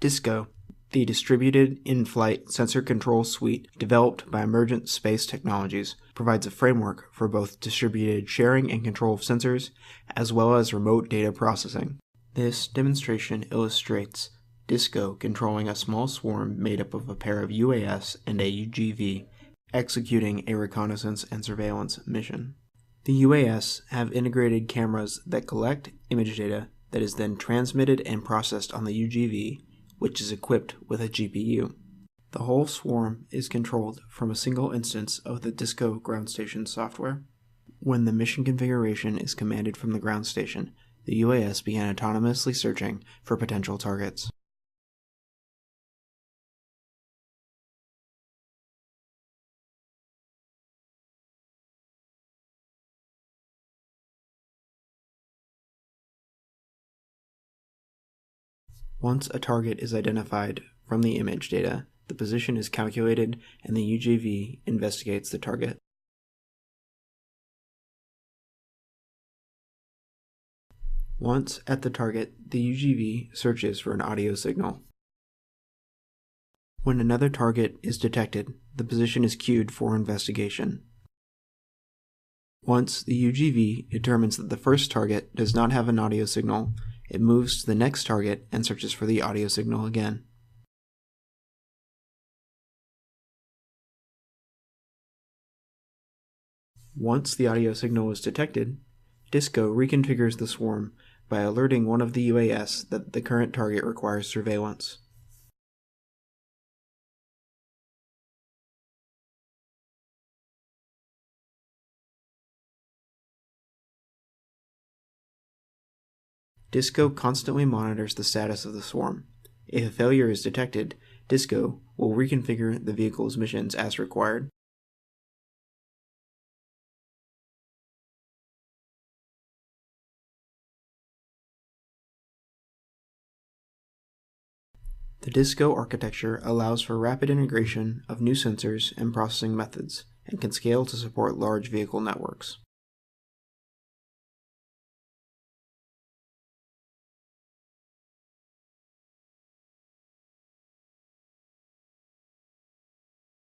DISCO, the Distributed In-Flight Sensor Control Suite developed by Emergent Space Technologies, provides a framework for both distributed sharing and control of sensors, as well as remote data processing. This demonstration illustrates DISCO controlling a small swarm made up of a pair of UAS and a UGV, executing a reconnaissance and surveillance mission. The UAS have integrated cameras that collect image data that is then transmitted and processed on the UGV, which is equipped with a GPU. The whole swarm is controlled from a single instance of the DISCO ground station software. When the mission configuration is commanded from the ground station, the UAS began autonomously searching for potential targets. Once a target is identified from the image data, the position is calculated and the UGV investigates the target. Once at the target, the UGV searches for an audio signal. When another target is detected, the position is queued for investigation. Once the UGV determines that the first target does not have an audio signal, it moves to the next target and searches for the audio signal again. Once the audio signal is detected, DISCO reconfigures the swarm by alerting one of the UAS that the current target requires surveillance. DISCO constantly monitors the status of the swarm. If a failure is detected, DISCO will reconfigure the vehicle's missions as required. The DISCO architecture allows for rapid integration of new sensors and processing methods, and can scale to support large vehicle networks.